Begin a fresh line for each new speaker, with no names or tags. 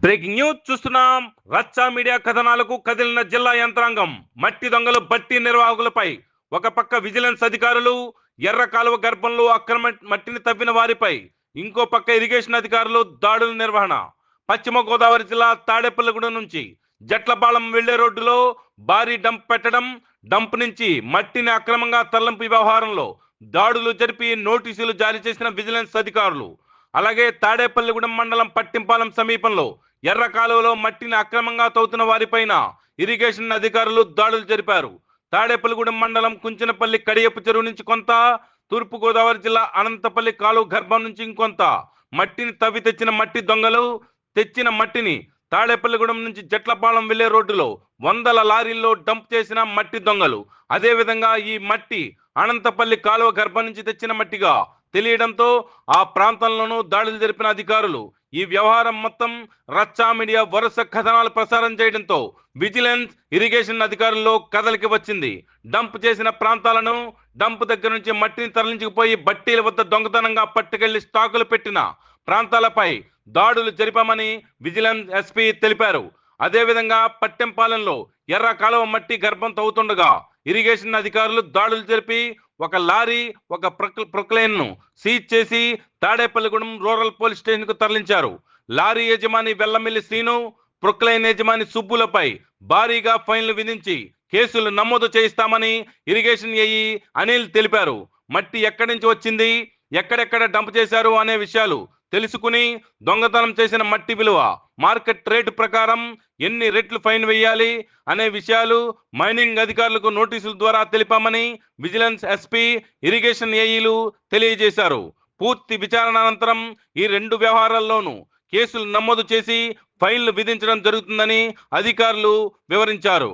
Breaking news చూస్తున్నాం. రచ్చా media కథనాలకు కదిలిన జిల్లా యంత్రాంగం. మట్టి దొంగలు బట్టి నిర్వాహకులపై ఒక పక్క విజిలెన్స్ అధికారులు, ఎర్ర కాలువ గర్భంలో అక్రమ మట్టిని తవ్విన వారిపై ఇంకో పక్క ఇరిగేషన్ అధికారులు దాడుల నిర్వహణ. పశ్చిమ గోదావరి జిల్లా తాడేపల్లిగూడెం నుంచి జట్లపాలెం వెళ్లే రోడ్డులో భారీ డంప్ పెట్టడం, డంప్ నుంచి మట్టిని అక్రమంగా తరలింపు వ్యవహారంలో దాడులు జరిపి నోటీసులు జారీ చేసిన విజిలెన్స్ అధికారులు. అలాగే తాడేపల్లిగూడెం మండలం పట్టింపాలెం సమీపంలో ఎర్ర కాలువలో మట్టిని అక్రమంగా తవ్వుతున్న వారిపైన ఇరిగేషన్ అధికారులు దాడులు జరిపారు. తాడేపల్లిగూడెం మండలం కుంచనపల్లి కడియపు చెరువు నుంచి కొంత, తూర్పు గోదావరి జిల్లా అనంతపల్లి కాలువ గర్భం నుంచి ఇంకొంత మట్టిని తవ్వి తెచ్చిన మట్టి దొంగలు తెచ్చిన మట్టిని తాడేపల్లిగూడెం నుంచి జట్లపాలెం వెళ్లే రోడ్డులో వందల లారీల్లో డంప్ చేసిన మట్టి దొంగలు. అదేవిధంగా ఈ మట్టి అనంతపల్లి కాలువ గర్భం నుంచి తెచ్చిన మట్టిగా తెలియడంతో ఆ ప్రాంతంలోనూ దాడులు జరిపిన అధికారులు. ఈ వ్యవహారం మొత్తం రచ్చా మీడియా వరుస కథనాలు ప్రసారం చేయడంతో విజిలెన్స్, ఇరిగేషన్ అధికారుల్లో కదలికి వచ్చింది. డంప్ చేసిన ప్రాంతాలను, డంప్ దగ్గర నుంచి మట్టిని తరలించుకుపోయి బట్టీల వద్ద దొంగతనంగా పట్టుకెళ్లి స్టాకులు పెట్టిన ప్రాంతాలపై దాడులు జరిపామని విజిలెన్స్ ఎస్పీ తెలిపారు. అదేవిధంగా పట్టెంపాలెంలో ఎర్ర కాలువ మట్టి గర్భం తవ్వుతుండగా ఇరిగేషన్ అధికారులు దాడులు జరిపి ఒక లారీ, ఒక ప్రొక్లైన్ ను సీజ్ చేసి తాడేపల్లిగూడెం రూరల్ పోలీస్ స్టేషన్ కు తరలించారు. లారీ యజమాని వెల్లమిల్లి శ్రీను, ప్రొక్లైన్ యజమాని సుబ్బులపై భారీగా ఫైన్లు విధించి కేసులు నమోదు చేయిస్తామని ఇరిగేషన్ ఏఈ అనిల్ తెలిపారు. మట్టి ఎక్కడి నుంచి వచ్చింది, ఎక్కడెక్కడ డంప్ చేశారు అనే విషయాలు తెలుసుకుని దొంగతనం చేసిన మట్టి విలువ, మార్కెట్ రేటు ప్రకారం ఎన్ని రెట్లు ఫైన్ వేయాలి అనే విషయాలు మైనింగ్ అధికారులకు నోటీసుల ద్వారా తెలిపామని విజిలెన్స్ ఎస్పీ, ఇరిగేషన్ ఏఈలు తెలియజేశారు. పూర్తి విచారణ అనంతరం ఈ రెండు వ్యవహారాల్లోనూ కేసులు నమోదు చేసి ఫైన్లు విధించడం జరుగుతుందని అధికారులు వివరించారు.